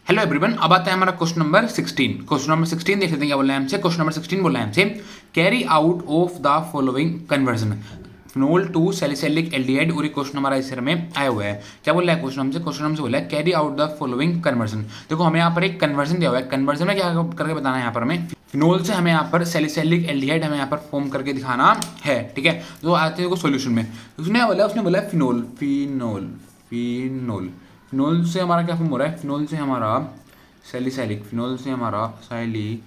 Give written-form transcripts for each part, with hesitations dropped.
Hello everyone, अब आता है हमारा क्वेश्चन नंबर 16। क्वेश्चन नंबर 16 देख लेते हैं क्या बोल रहा है हमसे। क्वेश्चन नंबर 16 बोल रहा है हमसे, carry out of the following conversion phenol to salicylic aldehyde. और क्वेश्चन हमारा इस में आया हुआ है। क्या बोल रहा है क्वेश्चन हमसे? क्वेश्चन हमसे बोला है carry out the following conversion. देखो हमें यहाँ पर एक कन्वर्जन दिया हुआ है। कन्वर्जन में क्या करके बताना है यहाँ पर हमें, फिनोल से हमें यहाँ पर सैलिसिलिक एल्डिहाइड हमें यहाँ पर फॉर्म करके दिखाना है। ठीक है, तो आते हैं सोल्यूशन में। उसने बोला फिनोल फिनोल फिनोल फिनोल से हमारा क्या फॉर्म हो रहा है? फिनोल से हमारा सैलिसिलिक, फिनोल से हमारा सैलिक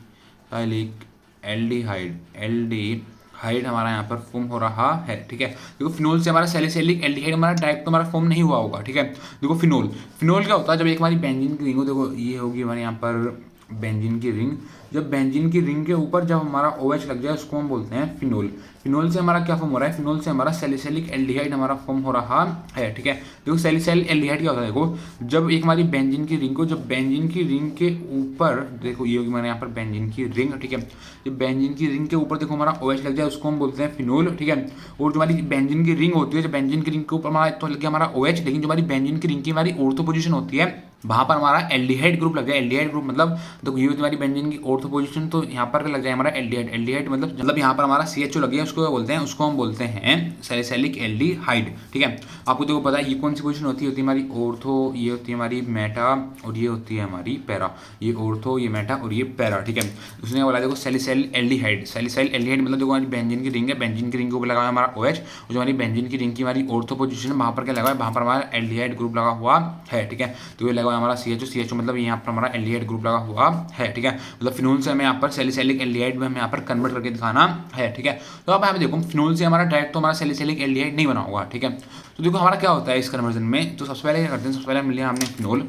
एल्डिहाइड हमारा यहाँ पर फॉर्म हो रहा है। ठीक है, देखो फिनोल से हमारा सैलिसिलिक एल्डिहाइड हमारा डायरेक्ट तो हमारा फॉर्म नहीं हुआ होगा। ठीक है, देखो फिनोल क्या होता है? जब एक हमारी बेंजीन की रिंग हो, देखो ये होगी हमारे यहाँ पर बेंजीन की रिंग। जब बेंजीन की रिंग के ऊपर जब हमारा OH लग जाए उसको हम बोलते हैं फिनोल। फिनोल से हमारा क्या फॉर्म हो रहा है? फिनोल से हमारा सैलिसिलिक एल्डिहाइड हमारा फॉर्म हो रहा है। ठीक है, देखो सैलिसिलिक एल्डिहाइड क्या होता है? देखो जब एक हमारी बेंजीन की रिंग को, जब बेंजीन की रिंग के ऊपर, देखो ये होगी हमारे यहाँ पर बेंजीन की रिंग। ठीक है, जब बेंजीन की रिंग के ऊपर देखो हमारा OH लग जाए उसको हम बोलते हैं फिनोल। ठीक है, और जो हमारी बेंजीन की रिंग होती है, जब बेंजीन की रिंग के ऊपर हमारा तो लग गया हमारा OH, लेकिन जो हमारी बेंजीन की रिंग की हमारी ऑर्थो पोजीशन होती है वहां पर हमारा एल्डिहाइड ग्रुप लग जाए। एल्डिहाइड ग्रुप मतलब देखो ये तुम्हारी बेंजीन की ऑर्थो पोजीशन, तो यहाँ पर लग जाए हमारा एल्डिहाइड। एल्डिहाइड मतलब यहाँ पर हमारा CHO लग गया, उसको बोलते हैं, उसको हम बोलते हैं सैलिसिलिक एल्डिहाइड। ठीक है, आपको देखो पता है ये कौन सी पोजीशन होती है हमारी ऑर्थो, ये होती है हमारी मेटा और ये होती है हमारी पैरा। ये ऑर्थो, ये मेटा और ये पैरा। ठीक है, उसने बोला देखो सैलिसिल एल्डिहाइड। सैलिसिल एल्डिहाइड मतलब देखो हमारी बेंजीन की रिंग है, बेंजीन की रिंग के ऊपर लगा हुआ है हमारा OH, और जो हमारी बेंजीन की रिंग की हमारी ऑर्थो पोजीशन है वहां पर क्या लगा है? वहां पर हमारा एल्डिहाइड ग्रुप लगा हुआ है। ठीक है, तो ये लगा हमारा CHO मतलब यहाँ पर हमारा एल्डिहाइड ग्रुप लगा हुआ है। ठीक है, मतलब फिनोल से हमें यहाँ पर सैलिसिलिक एल्डिहाइड में हमें यहाँ पर कन्वर्ट करके दिखाना है। ठीक है, तो अब हमें देखो फिनोल से हमारा डायरेक्ट तो हमारा सैलिसिलिक एल्डिहाइड नहीं बना होगा। ठीक है, तो देखो हमारा क्या होता है इस कन्वर्जन में। तो सबसे पहले क्या करते हैं, सबसे पहले हम लिया हमने फिनोल।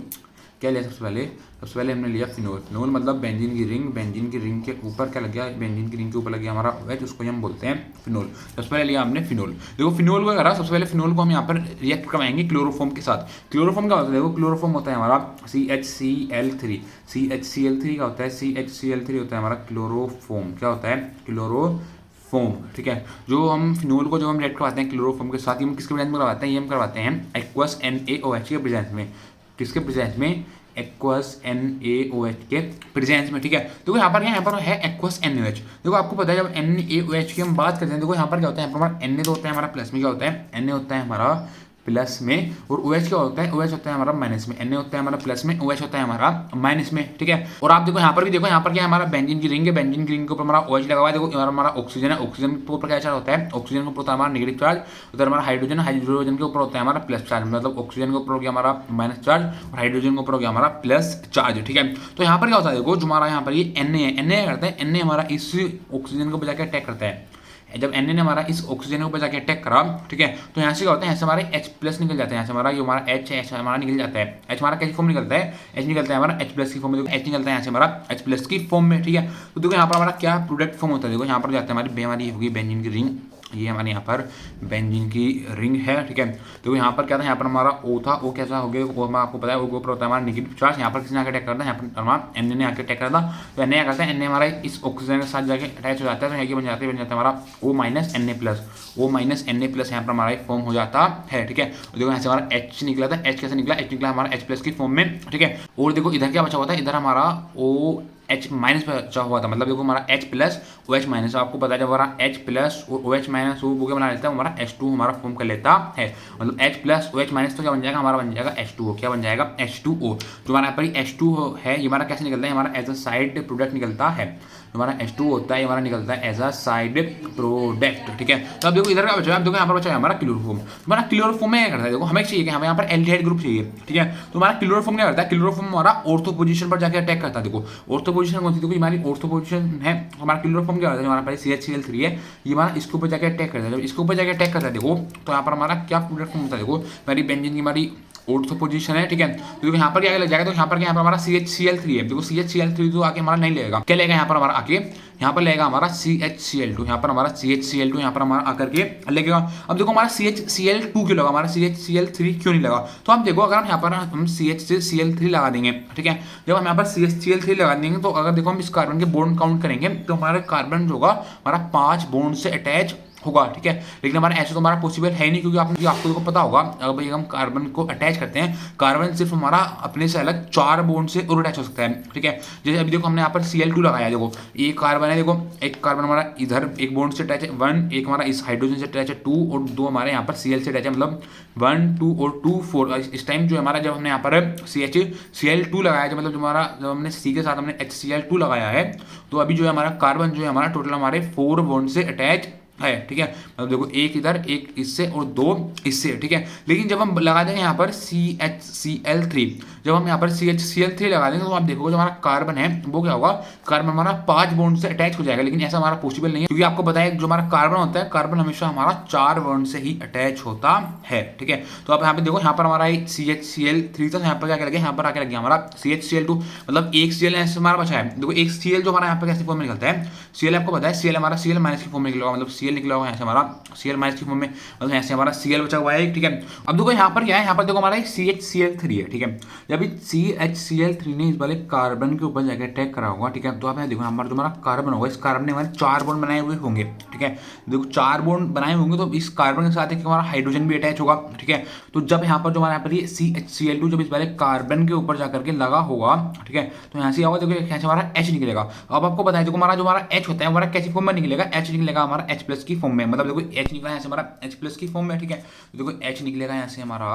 क्या लिया सबसे पहले हमने लिया फिनोल। फिनोल मतलब बेंजीन की रिंग, बेंजीन की रिंग के ऊपर क्या लग गया? बेंजीन की रिंग के ऊपर लग गया हमारा OH, उसको हम बोलते हैं फिनोल। सबसे पहले लिया हमने फिनोल। देखो फिनोल को करा, सबसे पहले फिनोल को हम यहाँ पर रिएक्ट करवाएंगे क्लोरोफॉर्म के साथ। क्लोरोफॉर्म क्या होता है? देखो क्लोरोफॉर्म होता है हमारा CHCl3। CHCl3 का होता है, CHCl3 होता है हमारा क्लोरोफॉर्म। क्या होता है? क्लोरोफॉर्म। ठीक है, जो हम फिनोल को जो हम रिएक्ट करवाते हैं क्लोरोफॉर्म के साथ, ये हम किसके प्रेजेंस में करवाते हैं? ये हम करवाते हैं एक्वस NaOH के प्रेजेंस में। किसके प्रेजेंस में? एक्वस NaOH के प्रेजेंस में। ठीक है, देखो यहाँ पर है एक्वस NaOH। देखो आपको पता है जब NaOH की हम बात करते हैं, देखो यहाँ पर क्या होता है? यहाँ पर हमारा Na तो होता है हमारा प्लस में, क्या होता है? Na होता है हमारा प्लस में, और OH क्या होता है? OH होता है हमारा माइनस में। Na होता है हमारा प्लस में, OH होता है हमारा माइनस में। ठीक है, और आप देखो यहाँ पर भी देखो, यहाँ पर क्या है? हमारा बेंजीन की रिंग है, बेंजीन की रिंग के ऊपर हमारा OH लगा हुआ है। देखो हमारा ऑक्सीजन है, ऑक्सीजन के ऊपर क्या चार्ज होता है? ऑक्सीजन के ऊपर होता है हमारा नेगेटिव चार्ज। उधर हमारा हाइड्रोजन, हाइड्रोजन के ऊपर होता है हमारा प्लस चार्ज। मतलब ऑक्सीजन के ऊपर हो गया हमारा माइनस चार्ज और हाइड्रोजन के ऊपर हो गया हमारा प्लस चार्ज। ठीक है, तो यहाँ पर क्या होता है? देखो जो हमारा यहाँ पर ये Na है, Na करता है, Na हमारा इस ऑक्सीजन को बजा के अटैक करता है। जब Na ने हमारा इस ऑक्सीजन के ऊपर जाके अटैक करा, ठीक है, तो यहाँ से क्या होता है? यहाँ से हमारे H+ निकल जाता है। यहाँ से हमारा ये हमारा H हमारा निकल जाता है। H हमारा कैसी फॉर्म निकलता है? H निकलता है हमारा H+ की फॉर्म में। H निकलता है यहाँ से हमारा H+ की फॉर्म में। ठीक है, तो देखो यहाँ पर हमारा क्या प्रोडक्ट फॉर्म होता है? देखो यहाँ पर जाता है हमारी होगी बेंजीन की रिंग। ये हमारे यहाँ पर बेंजीन की रिंग है। ठीक है, तो यहाँ पर क्या था? यहाँ पर हमारा O था। O कैसा हो गया? वो आपको पता है, O के ऊपर होता है हमारा नेगेटिव चार्ज। यहाँ पर किसने आकर अटैक करता है? यहाँ पर हमारा Na ने आकर अटैक करता है। तो Na क्या करता है? Na हमारा इस ऑक्सीजन के साथ जाके अटैच हो जाता है, तो यहाँ बन जाता है हमारा O- Na+। यहाँ पर हमारा फॉर्म हो जाता है। ठीक है, देखो यहाँ से हमारा H निकला था। H कैसे निकला? H निकला हमारा H+ की फॉर्म में। ठीक है, और देखो इधर क्या बचा हुआ था? इधर हमारा OH- बचा हुआ था। मतलब देखो हमारा H+ OH-। आपको पता है जब हमारा H+ और OH- वो क्या बना लेता है? हमारा H2 हमारा फॉर्म कर लेता है। मतलब H+ OH- तो क्या बन जाएगा? हमारा बन जाएगा H2O। क्या बन जाएगा? H2O। जो हमारा पर H2 है, ये हमारा कैसे निकलता है? हमारा एज अ साइड प्रोडक्ट निकलता है। हमारा H2 होता है, हमारा निकलता है एज अ साइड प्रोडक्ट। ठीक है, तो अब देखो इधर का बचा है, अब देखो यहाँ पर बचा है हमारा क्लोरोफॉर्म। हमारा क्लोरोफॉर्म में क्या करता है? देखो हमें चाहिए कि हमें यहाँ पर एल्डिहाइड ग्रुप चाहिए। ठीक है, तो हमारा क्लोरोफॉर्म क्या करता है? क्लोरोफॉर्म हमारा ऑर्थो पोजीशन पर जाकर अटैक करता है। देखो ऑर्थो पोजीशन कौन सी? देखो हमारी ऑर्थो पोजीशन है। हमारा क्लोरोफॉर्म क्या करता है? हमारा पहले CHCl3 है, ये हमारा इसके ऊपर जाकर अटैक करता है। जब इसके ऊपर जाकर अटैक करता है देखो, तो यहाँ पर हमारा क्या प्रोडक्ट फॉर्म होता है? देखो हमारी बेंजीन की हमारी ऑर्थो पोजीशन है। ठीक है, तो देखो यहाँ पर क्या लग जाएगा? तो यहाँ पर हमारा CHCl3 है। देखो CHCl3 तो आके हमारा नहीं लेगा, क्या लेगा? यहाँ पर हमारा आके यहाँ पर लेगा हमारा CHCl2। यहाँ पर हमारा CHCl2 यहाँ पर हमारा आकर के लगेगा। अब देखो हमारा CHCl2 क्यों लगा? हमारा CHCl3 क्यों नहीं लगा? तो हम देखो अगर हम यहाँ पर हम CHCl3 लगा देंगे, ठीक है, जब हम यहाँ पर CHCl3 लगा देंगे, तो अगर देखो हम इस कार्बन के बॉन्ड काउंट करेंगे, तो हमारा कार्बन जो होगा हमारा 5 बॉन्ड से अटैच होगा, ठीक है। लेकिन हमारा ऐसा तो हमारा पॉसिबल है नहीं, क्योंकि आपको देखो पता होगा, अगर भाई हम कार्बन को अटैच करते हैं, कार्बन सिर्फ हमारा अपने से अलग 4 बॉन्ड से और अटैच हो सकता है, ठीक है। जैसे अभी देखो हमने यहाँ पर Cl2 लगाया, देखो एक कार्बन है, देखो एक कार्बन हमारा इधर एक बॉन्ड से अटैच है 1, एक हमारा इस हाइड्रोजन से अटैच है 2 और 2 हमारे यहाँ पर Cl से अटैच है, मतलब 1 2 और 2 4। इस टाइम जो हमारा जब हमने यहाँ पर Cl2 लगाया, जब मतलब जब हमने C के साथ हमने HCl2 लगाया है, तो अभी जो है हमारा कार्बन जो है हमारा टोटल हमारे 4 बॉन्ड से अटैच है, ठीक है। मतलब देखो एक इधर एक इससे और 2 इससे, ठीक है। लेकिन जब हम लगा देंगे यहाँ पर CHCl3, जब हम यहाँ पर CHCl3 लगा देंगे, तो आप देखोगे जो हमारा कार्बन है वो क्या होगा, कार्बन हमारा 5 बॉन्ड से अटैच हो जाएगा। लेकिन ऐसा हमारा पॉसिबल नहीं है, क्योंकि आपको बताया जो हमारा कार्बन होता है, कार्बन हमेशा हमारा 4 बॉन्ड से ही अटैच होता है, ठीक है। तो आप यहाँ पे देखो, यहाँ पर हमारा CHCl3 था, यहाँ पर क्या लगे, यहाँ पर आके लग गया हमारा CHCl2, मतलब एक Cl ऐसे हमारा बचा है। देखो एक Cl जो हमारा यहाँ पर कैसे फॉर्म में निकलता है, Cl आपको बताया Cl हमारा Cl माइनस की फॉर्म में निकला होगा, मतलब Cl निकला होगा यहाँ से हमारा Cl माइनस की फॉर्म में, मतलब यहाँ से हमारा Cl बचा हुआ है, ठीक है। अब देखो यहाँ पर क्या है, यहाँ पर देखो हमारा CHCl3 है, ठीक है। जब CHCl3 ने इस वाले कार्बन के ऊपर जाकर अटैक करा होगा, ठीक है, तो आप यहाँ देखो हमारा जो हमारा कार्बन होगा, इस कार्बन ने हमारे 4 बॉन्ड बनाए हुए होंगे, ठीक है। देखो 4 बॉन्ड बनाए होंगे, तो इस कार्बन के साथ एक हमारा हाइड्रोजन भी अटैच होगा, ठीक है। तो जब यहाँ पर जो हमारा यहाँ पर ये CHCl2 जब इस वाले कार्बन के ऊपर जाकर के लगा होगा, ठीक है, तो यहाँ से होगा, देखो यहाँ से हमारा H निकलेगा। अब आपको बताया देखो हमारा जो हमारा H होता है हमारा कैसी फॉर्म में निकलेगा, H निकलेगा हमारा H प्लस की फॉर्म में, मतलब देखो H निकला यहाँ से हमारा H प्लस की फॉर्म में, ठीक है। तो देखो H निकलेगा यहाँ से हमारा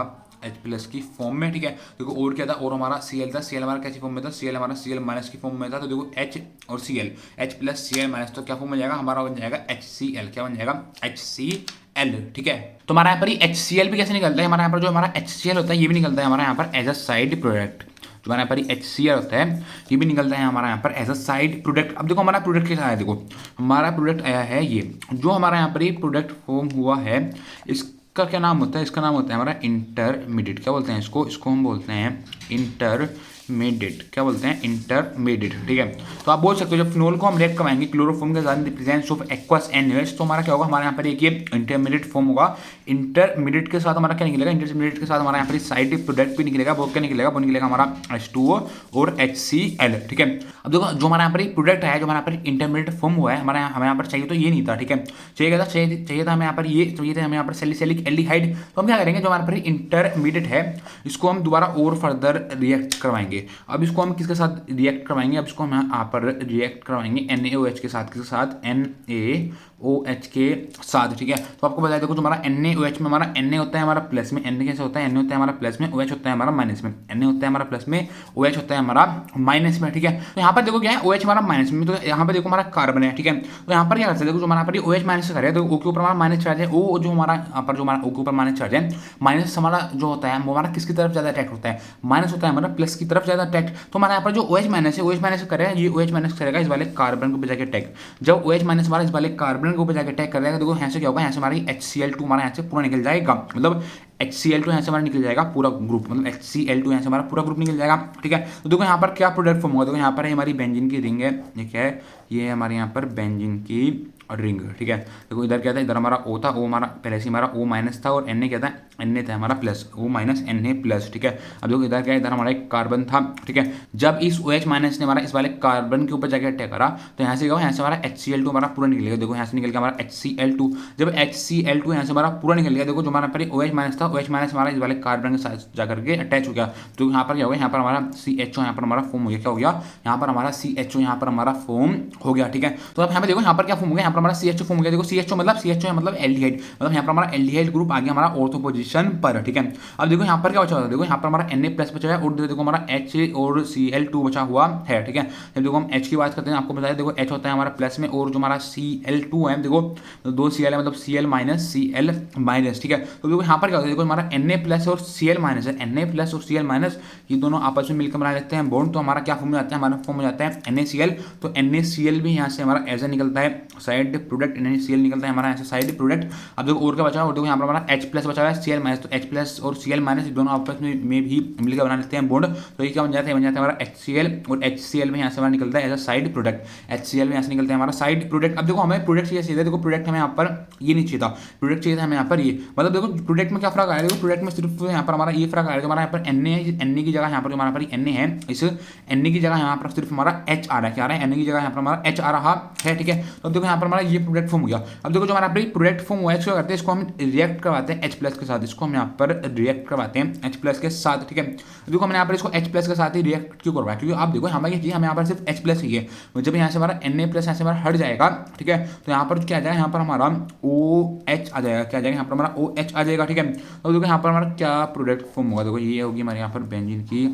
H प्लस की फॉर्म में, ठीक है। देखो और क्या था, और हमारा Cl था, Cl हमारा कैसी फॉर्म में था, Cl हमारा Cl माइनस की फॉर्म में था। तो देखो H और Cl, H plus Cl minus, तो क्या फॉर्म बन जाएगा हमारा, बन जाएगा HCl, क्या बन जाएगा HCl, ठीक है। तो हमारा यहाँ पर HCl भी कैसे निकलता है, हमारा यहाँ पर जो हमारा HCl होता है ये भी निकलता है हमारा यहाँ पर एज अ साइड प्रोडक्ट। जो हमारे यहाँ पर HCl होता है ये भी निकलता है हमारा यहाँ पर एज अ साइड प्रोडक्ट। अब देखो हमारा प्रोडक्ट क्या है, देखो हमारा प्रोडक्ट आया है ये, जो हमारा यहाँ पर ये प्रोडक्ट फॉर्म हुआ है, इसका क्या नाम होता है, इसका नाम होता है हमारा इंटरमीडिएट। क्या बोलते हैं इसको हम बोलते हैं इंटरमीडिएट। क्या बोलते हैं, इंटरमीडिएट, ठीक है। तो आप बोल सकते हो जब फिनोल को हम रिएक्ट करवाएंगे क्लोरोफॉर्म के साथ प्रेजेंस ऑफ एक्वस NaOH, तो हमारा क्या होगा, हमारे यहाँ पर एक ये इंटरमीडिएट फॉर्म होगा। इंटरमीडिएट के साथ हमारा क्या निकलेगा, इंटरमीडिएट के साथ हमारा यहाँ पर साइड प्रोडक्ट भी निकलेगा। वो क्या निकलेगा, वो निकलेगा हमारा H2O और HCl, ठीक है। अब देखो जो हमारे यहाँ पर प्रोडक्ट है, जो हमारे यहाँ पर इंटरमीडिएट फॉर्म हुआ है, हमारे हमें यहाँ पर चाहिए तो ये नहीं था, ठीक है। चाहिए था हमें यहाँ पर ये, चाहिए था हमें यहाँ पर सैलिसिलिक एल्डिहाइड। तो हम क्या करेंगे, जो हमारे पर इंटरमीडिएट है इसको हम दोबारा और फर्दर रिएक्ट करवाएंगे। अब इसको हम किसके साथ रिएक्ट करवाएंगे, अब इसको हम यहाँ पर रिएक्ट करवाएंगे NaOH के साथ, किसके साथ, NaOH के साथ, ठीक है। तो आपको बताया देखो जो हमारा NaOH में हमारा Na होता है हमारा प्लस में, Na कैसे होता है, Na होता है हमारा प्लस में, OH होता है हमारा माइनस में, Na होता है हमारा प्लस में, OH होता है हमारा माइनस में, ठीक है। तो यहाँ पर देखो क्या है, OH हमारा माइनस में, तो यहाँ पर देखो हमारा कार्बन है, ठीक है। तो यहाँ पर क्या करते हैं, देखो जो हमारा पर OH माइनस कर रहे हैं, तो O के ऊपर हमारा माइनस चार्ज है, O जो हमारा यहाँ पर जो हमारा O के ऊपर माइनस चार्ज है, माइनस हमारा जो होता है वो हमारा किसकी तरफ ज्यादा अटैक होता है, माइनस होता है हमारा प्लस की तरफ ज्यादा अटैक। तो हमारा यहाँ पर जो OH माइनस है, OH माइनस करेगा, ये OH माइनस करेगा इस वाले कार्बन को बजाके अटैक। जब OH माइनस हमारा इस वाले कार्बन को बजाके अटैक करेगा, देखो यहाँ से क्या होगा, यहाँ से हमारी HCl2 हमारा यहाँ से पूरा निकल जाएगा, मतलब HCl2 यहाँ से हमारा निकल जाएगा पूरा ग्रुप, मतलब HCl2 यहाँ से हमारा पूरा ग्रुप निकल जाएगा, ठीक है। तो देखो यहाँ पर क्या प्रोडक्ट फॉर्म होगा, देखो यहाँ पर है हमारी बेंजीन की रिंग है, ठीक है, ये है हमारे यहाँ पर बेंजीन की रिंग, ठीक है। देखो इधर क्या था, इधर हमारा O था, O हमारा पहले से हमारा O माइनस था, और Na क्या था, Na था हमारा plus, O minus Na plus, ठीक है। अब देखो इधर क्या है, इधर हमारा एक कार्बन था, ठीक है। जब इस OH माइनस ने हमारा इस वाले कार्बन के ऊपर जाकर अटैक करा, तो यहाँ से क्या, यहाँ से हमारा HCl2 हमारा पूरा निकलेगा। देखो यहाँ से निकल गया हमारा HCl2। जब HCl2 यहाँ से हमारा पूरा निकल गया, देखो जो हमारा पर OH माइनस था, OH माइनस हमारा इस वाले कार्बन के साथ जाकर के अटैच हो गया। तो यहाँ पर क्या हो गया, यहाँ पर हमारा CHO यहाँ पर हमारा फॉर्म हो गया। क्या हो गया, यहाँ पर हमारा CHO यहाँ पर हमारा फॉर्म हो गया, ठीक है। तो आप यहाँ पे देखो यहाँ पर क्या फॉर्म हो गया, यहाँ पर हमारा CHO फॉर्म हो गया। CHO मतलब एल्डिहाइड, मतलब यहाँ पर हमारा एल्डिहाइड ग्रुप आ गया हमारा ऑर्थो पोजीशन पर, ठीक है। अब देखो यहाँ पर क्या बचा हुआ है, देखो यहाँ पर हमारा Na प्लस बचा है, और देखो हमारा H और Cl2 बचा हुआ है, ठीक है। जब देखो हम H की बात करते हैं, आपको बताया देखो H होता है हमारा प्लस में, और जो हमारा Cl2 है देखो तो 2 Cl है, मतलब Cl माइनस, ठीक है। तो देखो यहाँ पर क्या होता है, देखो हमारा Na प्लस और Cl माइनस है, Na प्लस और Cl माइनस ये दोनों आपस में मिलकर बना लेते हैं बॉन्ड, तो हमारा क्या फॉर्म हो जाता है, हमारा फॉर्म हो जाता है NaCl। तो NaCl भी यहाँ से हमारा ऐसा निकलता है साइड प्रोडक्ट, NaCl निकलता है हमारा ऐसे साइड प्रोडक्ट। अब देखो और क्या बचा है, और देखो यहाँ पर हमारा H प्लस बचा हुआ है, Cl माइनस, तो H प्लस और Cl माइनस दोनों आपस में भी मिलकर बना लेते हैं बॉन्ड। तो ये क्या बन जाता है, हमारा HCl, और HCl में यहाँ से हमारा निकलता है as a side product, HCl में यहाँ से निकलता है हमारा साइड प्रोडक्ट। अब देखो हमें प्रोडक्ट चाहिए, देखो प्रोडक्ट हमें यहाँ पर ये नहीं चाहिए था, प्रोडक्ट चाहिए था हमें यहाँ पर ये, मतलब देखो प्रोडक्ट में क्या फर्क आया, देखो प्रोडक्ट में सिर्फ यहाँ पर हमारा ये फर्क आया, हमारा यहाँ पर Na है, Na की जगह यहाँ पर हमारा Na है, इस Na की जगह यहाँ पर सिर्फ हमारा H आ रहा है, क्या आ रहा है, Na की जगह यहाँ पर हमारा H आ रहा है, ठीक है। तो देखो यहाँ पर हमारा हमारा ये प्रोडक्ट फॉर्म हो गया। अब देखो जो हमारा प्रोडक्ट फॉर्म हुआ है इसको करते हैं, इसको हम रिएक्ट करवाते हैं H+ के साथ, इसको हम यहाँ पर रिएक्ट करवाते हैं H+ के साथ, ठीक है। देखो हमने यहाँ पर इसको H+ के साथ ही रिएक्ट क्यों करवाया, क्योंकि आप देखो हमें ये चीज़ हमें यहाँ पर सिर्फ H+ ही है, जब यहाँ से हमारा Na+ यहाँ से हमारा हट जाएगा, ठीक है, तो यहाँ पर क्या आ जाएगा, यहाँ पर हमारा OH आ जाएगा, क्या आ जाएगा, यहाँ पर हमारा OH आ जाएगा, ठीक है। तो देखो यहाँ पर हमारा क्या प्रोडक्ट फॉर्म होगा, देखो ये होगी हमारे यहाँ पर बेंजीन की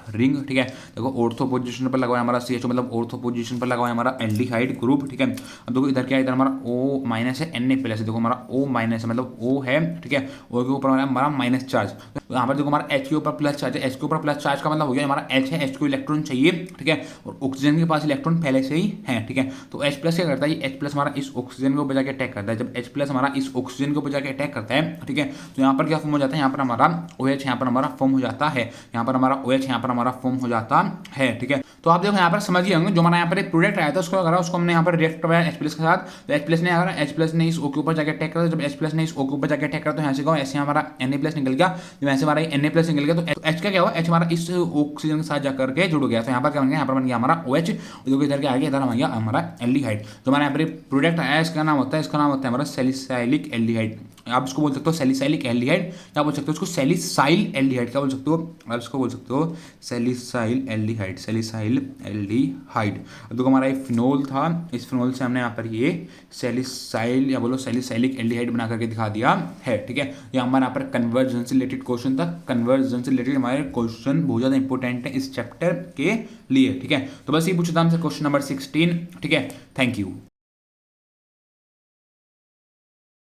रिंग, ठीक है। देखो ऑर्थो पोजीशन पर लगा हुआ है हमारा CHO, मतलब ऑर्थो पोजीशन पर लगा हुआ है हमारा एल्डिहाइड ग्रुप, ठीक है। अब देखो इधर क्या है, इधर हमारा O- है, Na+ है, देखो हमारा O- है, मतलब O है, ठीक है, O के ऊपर हमारा माइनस चार्ज, तो यहाँ पर देखो हमारा H के ऊपर प्लस चार्ज है, H के ऊपर प्लस चार्ज का मतलब हो गया हमारा H है, H को इलेक्ट्रॉन चाहिए, ठीक है, और ऑक्सीजन के पास इलेक्ट्रॉन पहले से ही है, ठीक है। तो H+ क्या करता है, H+ हमारा इस ऑक्सीजन के ऊपर जाकर अटैक करता है, जब H+ हमारा इस ऑक्सीजन के ऊपर जाकर अटैक करता है, ठीक है, तो यहाँ पर क्या फॉर्म हो जाता है, यहाँ पर हमारा OH यहाँ पर हमारा फॉर्म हो जाता है, यहाँ पर हमारा OH यहाँ पर हमारा फॉर्म हो जाता है, ठीक है। तो आप देखो यहाँ पर समझ गए होंगे, जो हमारा यहाँ पर एक प्रोडक्ट आया था उसको अगर उसको हमने यहाँ पर रिएक्ट करवाया H+ के साथ, तो H+ ने अगर H+ ने इस O के ऊपर जाकर अटैक करा, जब H+ ने इस O के ऊपर जाकर अटैक करा, तो यहाँ से ऐसे हमारा Na+ निकल गया, जब ऐसे हमारा Na+ निकल गया, तो H का क्या हुआ, H हमारा इस ऑक्सीजन के साथ जाकर के जुड़ गया, तो यहाँ पर क्या बन गया, यहाँ पर बन गया हमारा OH, जो इधर के आगे इधर बन गया हमारा एल्डिहाइड। जो हमारा यहाँ पर प्रोडक्ट आया इसका नाम होता है हमारा सैलिसाइलिक एल्डिहाइड। आप इसको बोल सकते हो सैलिसाइलिक एल्डिहाइड, या बोल सकते हो इसको सैलिसाइल एल्डिहाइड, क्या बोल सकते हो, आप इसको बोल सकते हो सैलिसाइल एल्डिहाइड, सैलिसाइल एल्डिहाइड। अब देखो हमारा एक फिनोल था, इस फिनोल से हमने यहाँ पर ये सैलिसाइल या बोलो सैलिसाइलिक एल्डिहाइड बना करके दिखा दिया है, ठीक है। ये हमारा यहाँ पर कन्वर्जन से रिलेटेड क्वेश्चन था, कन्वर्जन से रिलेटेड हमारे क्वेश्चन बहुत ज़्यादा इंपॉर्टेंट है इस चैप्टर के लिए, ठीक है। तो बस ये पूछा था हमसे क्वेश्चन नंबर 16, ठीक है। Thank you.